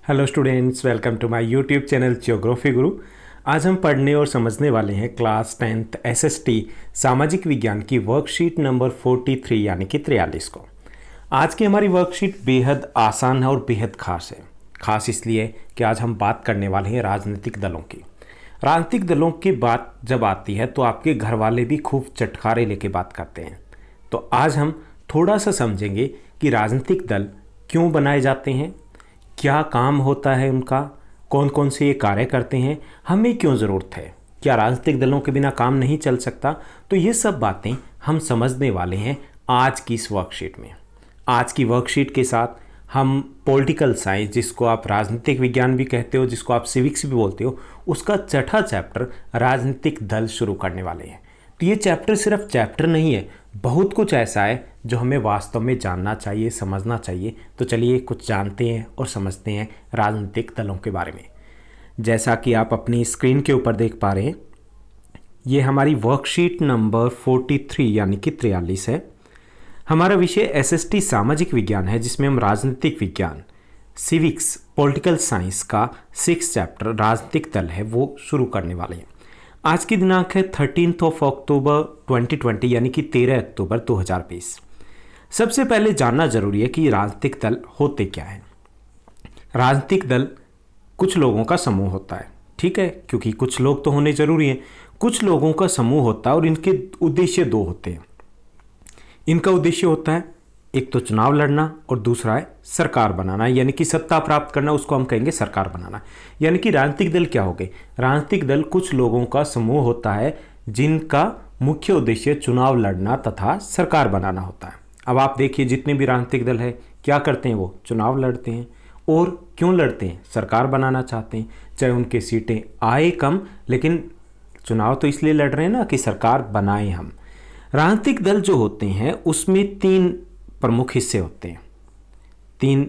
Hello students, welcome to my YouTube channel Geography Guru. आज हम पढ़ने और समझने वाले हैं क्लास 10th एसएसटी सामाजिक विज्ञान की वर्कशीट नंबर 43 यानी कि 43 को। आज की हमारी वर्कशीट बेहद आसान है और बेहद खास है। खास इसलिए कि आज हम बात करने वाले हैं राजनीतिक दलों की। राजनीतिक दलों की बात जब आती है तो आपके घर वाले भी खूब चटखारे लेके बात करते हैं। तो आज हम थोड़ा सा समझेंगे कि राजनीतिक दल क्यों बनाए जाते हैं, क्या काम होता है उनका, कौन कौन से ये कार्य करते हैं, हमें क्यों ज़रूरत है, क्या राजनीतिक दलों के बिना काम नहीं चल सकता। तो ये सब बातें हम समझने वाले हैं आज की इस वर्कशीट में। आज की वर्कशीट के साथ हम पॉलिटिकल साइंस, जिसको आप राजनीतिक विज्ञान भी कहते हो, जिसको आप सिविक्स भी बोलते हो, उसका छठा चैप्टर राजनीतिक दल शुरू करने वाले हैं। तो ये चैप्टर सिर्फ चैप्टर नहीं है, बहुत कुछ ऐसा है जो हमें वास्तव में जानना चाहिए, समझना चाहिए। तो चलिए कुछ जानते हैं और समझते हैं राजनीतिक दलों के बारे में। जैसा कि आप अपनी स्क्रीन के ऊपर देख पा रहे हैं, ये हमारी वर्कशीट नंबर 43 यानी कि 43 है। हमारा विषय एसएसटी सामाजिक विज्ञान है, जिसमें हम राजनीतिक विज्ञान, सिविक्स, पॉलिटिकल साइंस का 6 चैप्टर राजनीतिक दल है वो शुरू करने वाले हैं। आज की दिनांक है 13 अक्टूबर 2020 यानी कि 13 अक्टूबर 2020। सबसे पहले जानना जरूरी है कि राजनीतिक दल होते क्या हैं। राजनीतिक दल कुछ लोगों का समूह होता है, ठीक है, क्योंकि कुछ लोग तो होने जरूरी हैं। कुछ लोगों का समूह होता है और इनके उद्देश्य दो होते हैं। इनका उद्देश्य होता है एक तो चुनाव लड़ना और दूसरा है सरकार बनाना, यानी कि सत्ता प्राप्त करना, उसको हम कहेंगे सरकार बनाना। यानी कि राजनीतिक दल क्या हो गए? राजनीतिक दल कुछ लोगों का समूह होता है जिनका मुख्य उद्देश्य चुनाव लड़ना तथा सरकार बनाना होता है। अब आप देखिए, जितने भी राजनीतिक दल है क्या करते हैं? वो चुनाव लड़ते हैं। और क्यों लड़ते हैं? सरकार बनाना चाहते हैं। चाहे उनके सीटें आए कम, लेकिन चुनाव तो इसलिए लड़ रहे हैं ना कि सरकार बनाएं हम। राजनीतिक दल जो होते हैं उसमें 3 प्रमुख हिस्से होते हैं। 3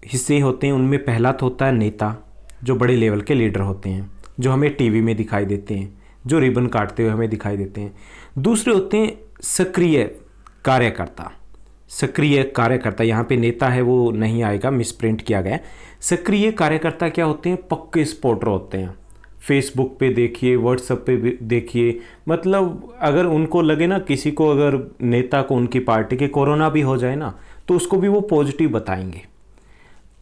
हिस्से होते हैं। उनमें पहला तो होता है नेता, जो बड़े लेवल के लीडर होते हैं, जो हमें टीवी में दिखाई देते हैं, जो रिबन काटते हुए हमें दिखाई देते हैं। दूसरे होते हैं सक्रिय कार्यकर्ता। सक्रिय कार्यकर्ता, यहाँ पे नेता है वो नहीं आएगा, मिसप्रिंट किया गया है। सक्रिय कार्यकर्ता क्या होते हैं? पक्के सपोर्टर होते हैं। फेसबुक पे देखिए, व्हाट्सएप पे देखिए, मतलब अगर उनको लगे ना, किसी को अगर नेता को उनकी पार्टी के कोरोना भी हो जाए ना, तो उसको भी वो पॉजिटिव बताएंगे।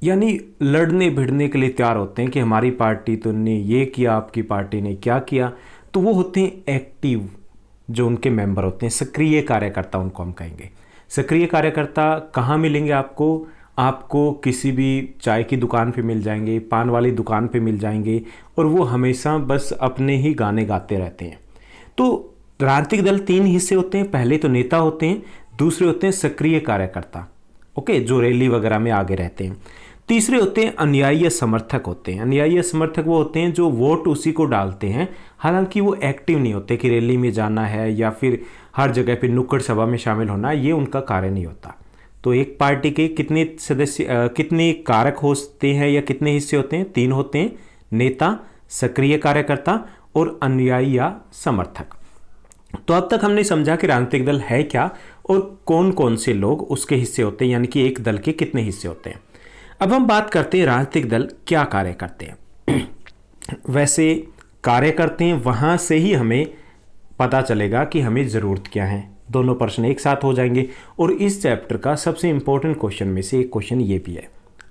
यानी लड़ने भिड़ने के लिए तैयार होते हैं कि हमारी पार्टी तो ने ये किया, आपकी पार्टी ने क्या किया। तो वो होते हैं एक्टिव, जो उनके मेंबर होते हैं, सक्रिय कार्यकर्ता उनको हम कहेंगे। सक्रिय कार्यकर्ता कहाँ मिलेंगे आपको? आपको किसी भी चाय की दुकान पे मिल जाएंगे, पान वाली दुकान पे मिल जाएंगे, और वो हमेशा बस अपने ही गाने गाते रहते हैं। तो राजनीतिक दल 3 हिस्से होते हैं। पहले तो नेता होते हैं, दूसरे होते हैं सक्रिय कार्यकर्ता, ओके, जो रैली वगैरह में आगे रहते हैं। तीसरे होते हैं अनुयायी समर्थक होते हैं। अनुयायी समर्थक वो होते हैं जो वोट उसी को डालते हैं, हालांकि वो एक्टिव नहीं होते कि रैली में जाना है या फिर हर जगह पे नुक्कड़ सभा में शामिल होना, ये उनका कार्य नहीं होता। तो एक पार्टी के कितने सदस्य, कितने कारक होते हैं या कितने हिस्से होते हैं? 3 होते हैं, नेता, सक्रिय कार्यकर्ता और अनुयायी या समर्थक। तो अब तक हमने समझा कि राजनीतिक दल है क्या और कौन कौन से लोग उसके हिस्से होते हैं, यानी कि एक दल के कितने हिस्से होते हैं। अब हम बात करते हैं राजनीतिक दल क्या कार्य करते हैं। वैसे कार्य करते हैं, वहाँ से ही हमें पता चलेगा कि हमें ज़रूरत क्या है। दोनों प्रश्न एक साथ हो जाएंगे। और इस चैप्टर का सबसे इंपॉर्टेंट क्वेश्चन में से एक क्वेश्चन ये भी है।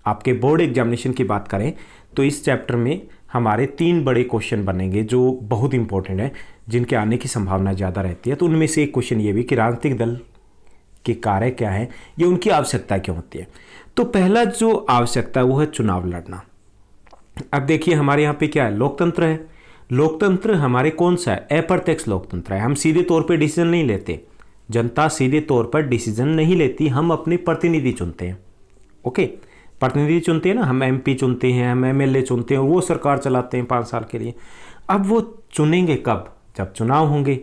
आपके बोर्ड एग्जामिनेशन की बात करें तो इस चैप्टर में हमारे 3 बड़े क्वेश्चन बनेंगे जो बहुत इंपॉर्टेंट है, जिनके आने की संभावना ज़्यादा रहती है। तो उनमें से एक क्वेश्चन ये भी कि राजनीतिक दल के कार्य क्या है, ये उनकी आवश्यकता क्यों होती है। तो पहला जो आवश्यकता है वो है चुनाव लड़ना। अब देखिए, हमारे यहाँ पे क्या है? लोकतंत्र है। लोकतंत्र हमारे कौन सा है? अप्रत्यक्ष लोकतंत्र है। हम सीधे तौर पर डिसीजन नहीं लेते, जनता सीधे तौर पर डिसीजन नहीं लेती, हम अपने प्रतिनिधि चुनते हैं। ओके, प्रतिनिधि चुनते हैं ना, हम एमपी चुनते हैं, हम एमएलए चुनते हैं, वो सरकार चलाते हैं 5 साल के लिए। अब वो चुनेंगे कब? जब चुनाव होंगे।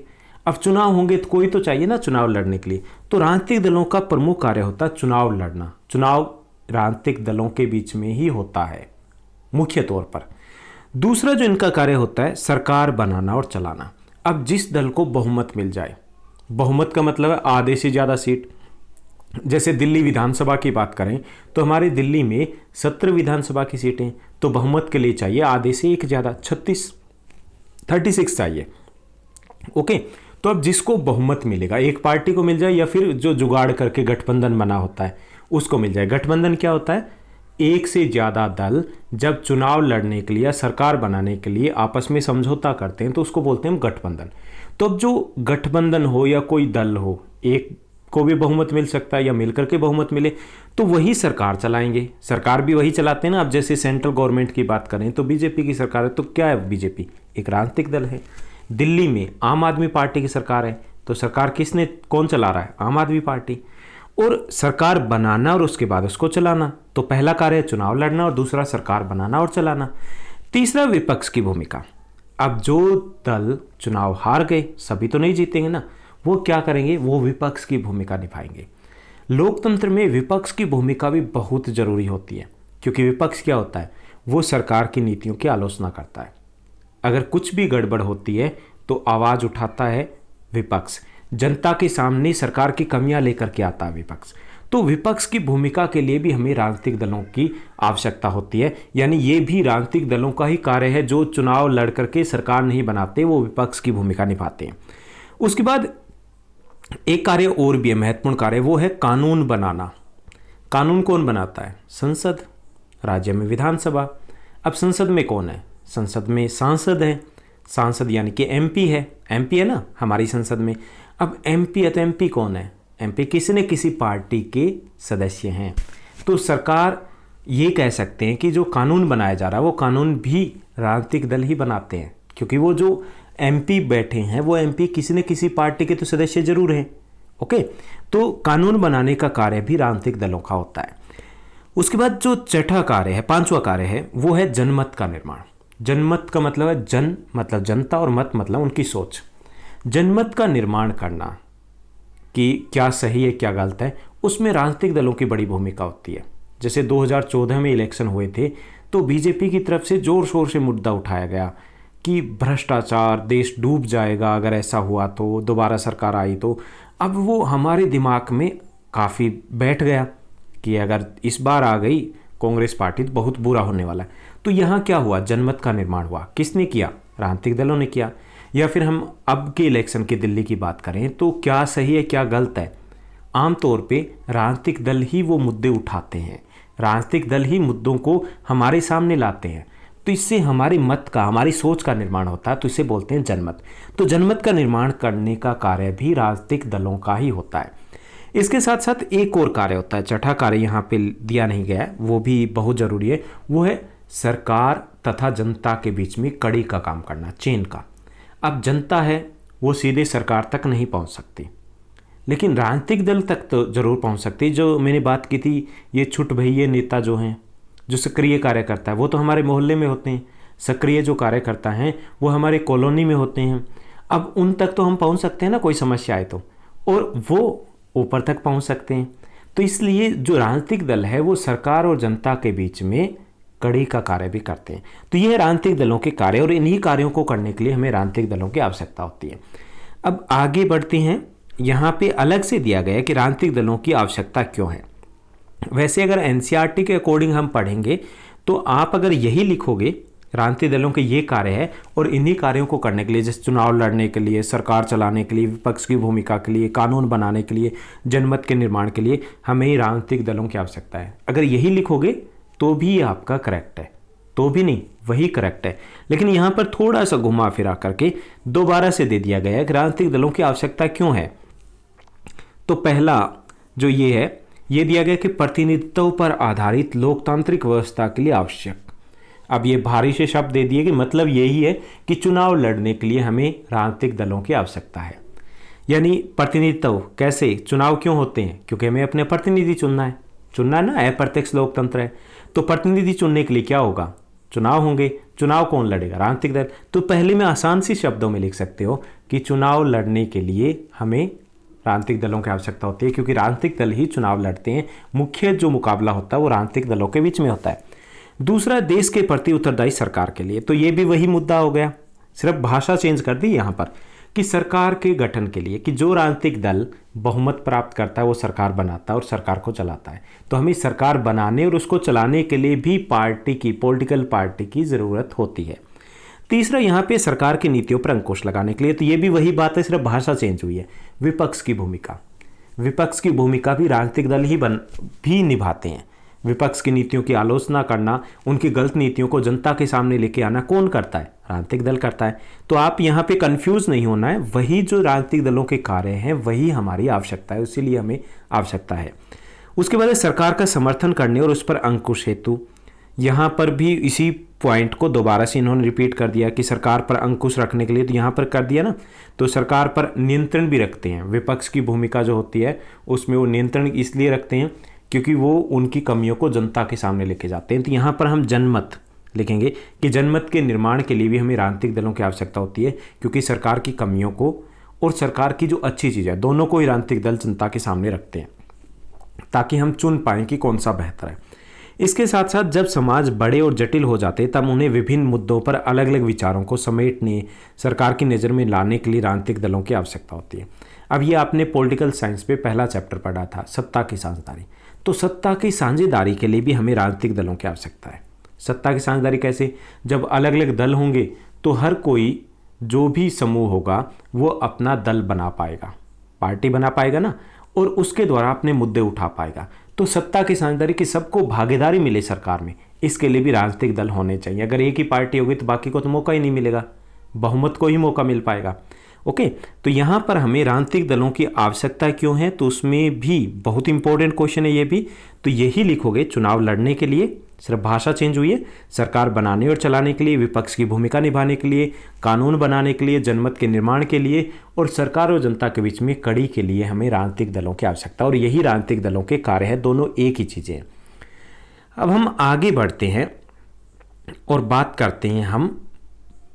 अब चुनाव होंगे तो कोई तो चाहिए ना चुनाव लड़ने के लिए। तो राजनीतिक दलों का प्रमुख कार्य होता है चुनाव लड़ना। चुनाव राजनीतिक दलों के बीच में ही होता है मुख्य तौर पर। दूसरा जो इनका कार्य होता है सरकार बनाना और चलाना। अब जिस दल को बहुमत मिल जाए, बहुमत का मतलब है आधे से ज़्यादा सीट, जैसे दिल्ली विधानसभा की बात करें तो हमारे दिल्ली में 17 विधानसभा की सीटें, तो बहुमत के लिए चाहिए आधे से एक ज़्यादा 36 चाहिए। ओके, तो अब जिसको बहुमत मिलेगा, एक पार्टी को मिल जाए या फिर जो जुगाड़ करके गठबंधन बना होता है उसको मिल जाए। गठबंधन क्या होता है? एक से ज़्यादा दल जब चुनाव लड़ने के लिए या सरकार बनाने के लिए आपस में समझौता करते हैं तो उसको बोलते हैं गठबंधन। तो अब जो गठबंधन हो या कोई दल हो, एक को भी बहुमत मिल सकता है या मिलकर के बहुमत मिले तो वही सरकार चलाएंगे। सरकार भी वही चलाते हैं ना। अब जैसे सेंट्रल गवर्नमेंट की बात करें तो बीजेपी की सरकार है, तो क्या है बीजेपी? एक राजनीतिक दल है। दिल्ली में आम आदमी पार्टी की सरकार है, तो सरकार कौन चला रहा है? आम आदमी पार्टी। और सरकार बनाना और उसके बाद उसको चलाना, तो पहला कार्य है चुनाव लड़ना और दूसरा सरकार बनाना और चलाना। तीसरा विपक्ष की भूमिका। अब जो दल चुनाव हार गए, सभी तो नहीं जीतेंगे ना, वो क्या करेंगे? वो विपक्ष की भूमिका निभाएंगे। लोकतंत्र में विपक्ष की भूमिका भी बहुत जरूरी होती है, क्योंकि विपक्ष क्या होता है? वो सरकार की नीतियों की आलोचना करता है। अगर कुछ भी गड़बड़ होती है तो आवाज़ उठाता है विपक्ष, जनता के सामने सरकार की कमियां लेकर के आता है विपक्ष। तो विपक्ष की भूमिका के लिए भी हमें राजनीतिक दलों की आवश्यकता होती है। यानी ये भी राजनीतिक दलों का ही कार्य है, जो चुनाव लड़ करके सरकार नहीं बनाते, वो विपक्ष की भूमिका निभाते हैं। उसके बाद एक कार्य और भी है, महत्वपूर्ण कार्य, वो है कानून बनाना। कानून कौन बनाता है? संसद। राज्य में विधानसभा। अब संसद में कौन है? संसद में सांसद है। सांसद यानी कि एमपी है। एमपी है ना हमारी संसद में। अब एमपी है तो एमपी कौन है? एमपी किसी न किसी पार्टी के सदस्य हैं। तो सरकार ये कह सकते हैं कि जो कानून बनाया जा रहा है वो कानून भी राजनीतिक दल ही बनाते हैं, क्योंकि वो जो एमपी बैठे हैं वो एमपी किसी न किसी पार्टी के तो सदस्य जरूर हैं। ओके, तो कानून बनाने का कार्य भी राजनीतिक दलों का होता है। उसके बाद जो छठा कार्य है, पांचवा कार्य है, वो है जनमत का निर्माण। जनमत का मतलब है जन मतलब जनता और मत मतलब उनकी सोच। जनमत का निर्माण करना कि क्या सही है क्या गलत है, उसमें राजनीतिक दलों की बड़ी भूमिका होती है। जैसे 2014 में इलेक्शन हुए थे तो बीजेपी की तरफ से जोर शोर से मुद्दा उठाया गया कि भ्रष्टाचार, देश डूब जाएगा अगर ऐसा हुआ तो, दोबारा सरकार आई तो। अब वो हमारे दिमाग में काफ़ी बैठ गया कि अगर इस बार आ गई कांग्रेस पार्टी तो बहुत बुरा होने वाला है। तो यहाँ क्या हुआ? जनमत का निर्माण हुआ। किसने किया? राजनीतिक दलों ने किया। या फिर हम अब के इलेक्शन की दिल्ली की बात करें तो क्या सही है क्या गलत है, आमतौर पे राजनीतिक दल ही वो मुद्दे उठाते हैं, राजनीतिक दल ही मुद्दों को हमारे सामने लाते हैं। तो इससे हमारे मत का, हमारी सोच का निर्माण होता है, तो इसे बोलते हैं जनमत। तो जनमत का निर्माण करने का कार्य भी राजनीतिक दलों का ही होता है। इसके साथ साथ एक और कार्य होता है, छठा कार्य यहाँ पे दिया नहीं गया है, वो भी बहुत ज़रूरी है। वो है सरकार तथा जनता के बीच में कड़ी का काम करना, चेन का। अब जनता है वो सीधे सरकार तक नहीं पहुँच सकती, लेकिन राजनीतिक दल तक तो जरूर पहुँच सकती। जो मैंने बात की थी, ये छुट भइये नेता जो हैं, जो सक्रिय कार्य करता है, वो तो हमारे मोहल्ले में होते हैं। सक्रिय जो कार्यकर्ता हैं वो हमारे कॉलोनी में होते हैं। अब उन तक तो हम पहुंच सकते हैं ना, कोई समस्या आए तो, और वो ऊपर तक पहुंच सकते हैं। तो इसलिए जो राजनीतिक दल है वो सरकार और जनता के बीच में कड़ी का कार्य भी करते हैं। तो ये है राजनीतिक दलों के कार्य, और इन्हीं कार्यों को करने के लिए हमें राजनीतिक दलों की आवश्यकता होती है। अब आगे बढ़ते हैं। यहाँ पे अलग से दिया गया है कि राजनीतिक दलों की आवश्यकता क्यों है। वैसे अगर एनसीईआरटी के अकॉर्डिंग हम पढ़ेंगे तो आप अगर यही लिखोगे राजनीतिक दलों के ये कार्य है और इन्हीं कार्यों को करने के लिए, जैसे चुनाव लड़ने के लिए, सरकार चलाने के लिए, विपक्ष की भूमिका के लिए, कानून बनाने के लिए, जनमत के निर्माण के लिए हमें राजनीतिक दलों की आवश्यकता है, अगर यही लिखोगे तो भी आपका करेक्ट है, तो भी नहीं, वही करेक्ट है। लेकिन यहाँ पर थोड़ा सा घुमा फिरा करके दोबारा से दे दिया गया है कि राजनीतिक दलों की आवश्यकता क्यों है। तो पहला जो ये है, ये दिया गया कि प्रतिनिधित्व पर आधारित लोकतांत्रिक व्यवस्था के लिए आवश्यक। अब ये भारी से शब्द दे दिए कि मतलब यही है कि चुनाव लड़ने के लिए हमें राजनीतिक दलों की आवश्यकता है। यानी प्रतिनिधित्व कैसे, चुनाव क्यों होते हैं? क्योंकि हमें अपने प्रतिनिधि चुनना है ना, अप्रत्यक्ष लोकतंत्र है। तो प्रतिनिधि चुनने के लिए क्या होगा? चुनाव होंगे। चुनाव कौन लड़ेगा? राजनीतिक दल। तो पहले में आसान सी शब्दों में लिख सकते हो कि चुनाव लड़ने के लिए हमें राजनीतिक दलों की आवश्यकता होती है, क्योंकि राजनीतिक दल ही चुनाव लड़ते हैं। मुख्य जो मुकाबला होता है वो राजनीतिक दलों के बीच में होता है। दूसरा, देश के प्रति उत्तरदायी सरकार के लिए। तो ये भी वही मुद्दा हो गया, सिर्फ भाषा चेंज कर दी यहाँ पर कि सरकार के गठन के लिए, कि जो राजनीतिक दल बहुमत प्राप्त करता है वो सरकार बनाता है और सरकार को चलाता है। तो हमें सरकार बनाने और उसको चलाने के लिए भी पॉलिटिकल पार्टी की ज़रूरत होती है। तीसरा, यहाँ पे सरकार की नीतियों पर अंकुश लगाने के लिए, तो ये भी वही बात है, सिर्फ भाषा चेंज हुई है। विपक्ष की भूमिका भी राजनीतिक दल भी निभाते हैं। विपक्ष की नीतियों की आलोचना करना, उनकी गलत नीतियों को जनता के सामने लेके आना कौन करता है? राजनीतिक दल करता है। तो आप यहाँ पे कंफ्यूज नहीं होना है, वही जो राजनीतिक दलों के कार्य हैं वही हमारी आवश्यकता है, इसीलिए हमें आवश्यकता है। उसके बाद सरकार का समर्थन करने और उस पर अंकुश हेतु, यहाँ पर भी इसी पॉइंट को दोबारा से इन्होंने रिपीट कर दिया कि सरकार पर अंकुश रखने के लिए, तो यहाँ पर कर दिया ना, तो सरकार पर नियंत्रण भी रखते हैं। विपक्ष की भूमिका जो होती है उसमें वो नियंत्रण इसलिए रखते हैं क्योंकि वो उनकी कमियों को जनता के सामने लेके जाते हैं। तो यहाँ पर हम जनमत लिखेंगे कि जनमत के निर्माण के लिए भी हमें राजनीतिक दलों की आवश्यकता होती है, क्योंकि सरकार की कमियों को और सरकार की जो अच्छी चीज़ है दोनों को ही राजनीतिक दल जनता के सामने रखते हैं, ताकि हम चुन पाएँ कि कौन सा बेहतर है। इसके साथ साथ जब समाज बड़े और जटिल हो जाते तब उन्हें विभिन्न मुद्दों पर अलग अलग विचारों को समेटने, सरकार की नज़र में लाने के लिए राजनीतिक दलों की आवश्यकता होती है। अब ये आपने पॉलिटिकल साइंस पे पहला चैप्टर पढ़ा था, सत्ता की साझेदारी। तो सत्ता की साझेदारी के लिए भी हमें राजनीतिक दलों की आवश्यकता है। सत्ता की साझेदारी कैसे? जब अलग अलग दल होंगे तो हर कोई, जो भी समूह होगा, वो अपना दल बना पाएगा, पार्टी बना पाएगा ना, और उसके द्वारा अपने मुद्दे उठा पाएगा। तो सत्ता की साझेदारी की सबको भागीदारी मिले सरकार में, इसके लिए भी राजनीतिक दल होने चाहिए। अगर एक ही पार्टी होगी तो बाकी को तो मौका ही नहीं मिलेगा, बहुमत को ही मौका मिल पाएगा। ओके, तो यहाँ पर हमें राजनीतिक दलों की आवश्यकता क्यों है, तो उसमें भी बहुत इंपॉर्टेंट क्वेश्चन है ये भी। तो यही लिखोगे, चुनाव लड़ने के लिए, सिर्फ भाषा चेंज हुई है, सरकार बनाने और चलाने के लिए, विपक्ष की भूमिका निभाने के लिए, कानून बनाने के लिए, जनमत के निर्माण के लिए, और सरकार और जनता के बीच में कड़ी के लिए हमें राजनीतिक दलों की आवश्यकता, और यही राजनीतिक दलों के कार्य है। दोनों एक ही चीज़ें हैं। अब हम आगे बढ़ते हैं और बात करते हैं हम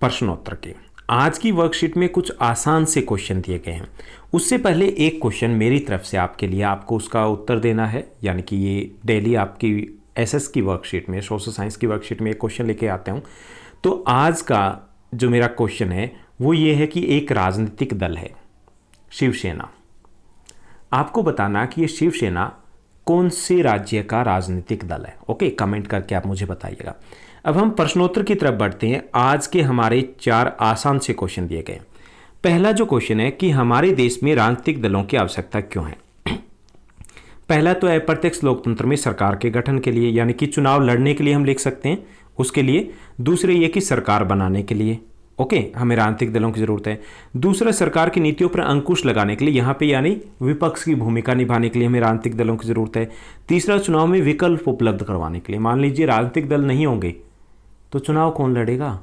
प्रश्नोत्तर के। आज की वर्कशीट में कुछ आसान से क्वेश्चन दिए गए हैं। उससे पहले एक क्वेश्चन मेरी तरफ से आपके लिए, आपको उसका उत्तर देना है, यानी कि ये डेली आपकी एसएस की वर्कशीट में, सोशल साइंस की वर्कशीट में एक क्वेश्चन लेके आता हूँ। तो आज का जो मेरा क्वेश्चन है वो ये है कि एक राजनीतिक दल है शिवसेना। आपको बताना कि ये शिवसेना कौन से राज्य का राजनीतिक दल है। ओके, कमेंट करके आप मुझे बताइएगा। अब हम प्रश्नोत्तर की तरफ बढ़ते हैं। आज के हमारे 4 आसान से क्वेश्चन दिए गए। पहला जो क्वेश्चन है कि हमारे देश में राजनीतिक दलों की आवश्यकता क्यों है। पहला तो है अप्रत्यक्ष लोकतंत्र में सरकार के गठन के लिए, यानी कि चुनाव लड़ने के लिए हम लिख सकते हैं, उसके लिए। दूसरे ये कि सरकार बनाने के लिए, ओके, हमें राजनीतिक दलों की जरूरत है। दूसरा, सरकार की नीतियों पर अंकुश लगाने के लिए, यहाँ पे यानी विपक्ष की भूमिका निभाने के लिए हमें राजनीतिक दलों की जरूरत है। तीसरा, चुनाव में विकल्प उपलब्ध करवाने के लिए। मान लीजिए राजनीतिक दल नहीं होंगे तो चुनाव कौन लड़ेगा,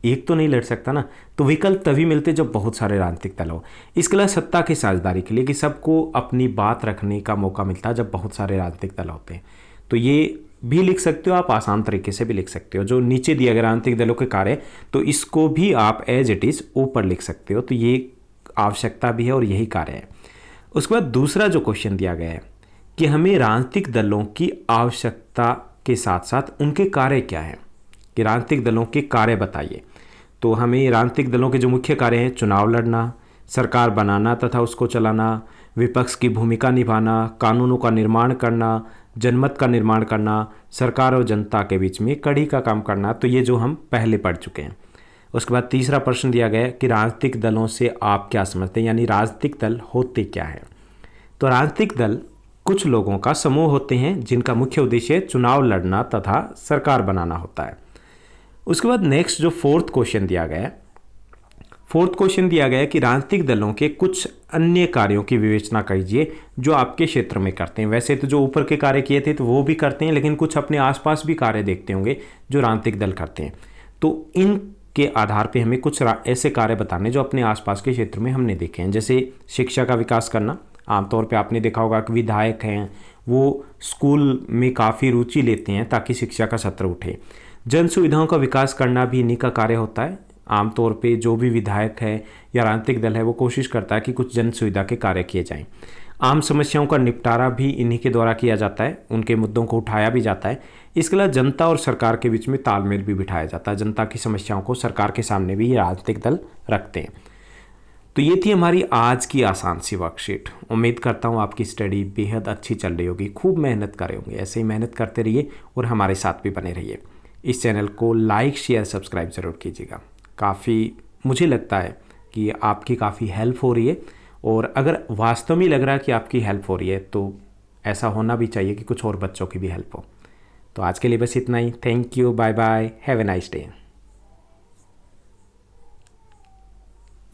एक तो नहीं लड़ सकता ना। तो विकल्प तभी मिलते जब बहुत सारे राजनीतिक दल हो। इसके अलावा सत्ता की साझेदारी के लिए, कि सबको अपनी बात रखने का मौका मिलता है जब बहुत सारे राजनीतिक दल होते हैं। तो ये भी लिख सकते हो आप, आसान तरीके से भी लिख सकते हो। जो नीचे दिया गया राजनीतिक दलों के कार्य, तो इसको भी आप एज इट इज़ ऊपर लिख सकते हो। तो ये आवश्यकता भी है और यही कार्य है। उसके बाद दूसरा जो क्वेश्चन दिया गया है कि हमें राजनीतिक दलों की आवश्यकता के साथ साथ उनके कार्य क्या हैं, कि राजनीतिक दलों के कार्य बताइए। तो हमें राजनीतिक दलों के जो मुख्य कार्य हैं, चुनाव लड़ना, सरकार बनाना तथा उसको चलाना, विपक्ष की भूमिका निभाना, कानूनों का निर्माण करना, जनमत का निर्माण करना, सरकार और जनता के बीच में कड़ी का काम करना। तो ये जो हम पहले पढ़ चुके हैं। उसके बाद तीसरा प्रश्न दिया गया है कि राजनीतिक दलों से आप क्या समझते हैं, यानी राजनीतिक दल होते क्या है। तो राजनीतिक दल कुछ लोगों का समूह होते हैं जिनका मुख्य उद्देश्य चुनाव लड़ना तथा सरकार बनाना होता है। उसके बाद नेक्स्ट जो फोर्थ क्वेश्चन दिया गया है कि राजनीतिक दलों के कुछ अन्य कार्यों की विवेचना कीजिए जो आपके क्षेत्र में करते हैं। वैसे तो जो ऊपर के कार्य किए थे तो वो भी करते हैं, लेकिन कुछ अपने आसपास भी कार्य देखते होंगे जो राजनीतिक दल करते हैं। तो इनके आधार पे हमें कुछ ऐसे कार्य बताने जो अपने आसपास के क्षेत्र में हमने देखे हैं। जैसे शिक्षा का विकास करना, आमतौर पे आपने देखा होगा कि विधायक हैं वो स्कूल में काफ़ी रुचि लेते हैं ताकि शिक्षा का सत्र उठे। जन सुविधाओं का विकास करना भी इन्हीं का कार्य होता है। आमतौर पे जो भी विधायक है या राजनीतिक दल है वो कोशिश करता है कि कुछ जन सुविधा के कार्य किए जाएं। आम समस्याओं का निपटारा भी इन्हीं के द्वारा किया जाता है, उनके मुद्दों को उठाया भी जाता है। इसके अलावा जनता और सरकार के बीच में तालमेल भी बिठाया जाता है। जनता की समस्याओं को सरकार के सामने भी ये राजनीतिक दल रखते हैं। तो ये थी हमारी आज की आसान सी वर्कशीट। उम्मीद करता हूँ आपकी स्टडी बेहद अच्छी चल रही होगी, खूब मेहनत कर रहे होंगे। ऐसे ही मेहनत करते रहिए और हमारे साथ भी बने रहिए। इस चैनल को लाइक शेयर सब्सक्राइब ज़रूर कीजिएगा। काफ़ी मुझे लगता है कि आपकी काफ़ी हेल्प हो रही है, और अगर वास्तव में लग रहा है कि आपकी हेल्प हो रही है तो ऐसा होना भी चाहिए कि कुछ और बच्चों की भी हेल्प हो। तो आज के लिए बस इतना ही। Thank you, bye bye, have a nice day.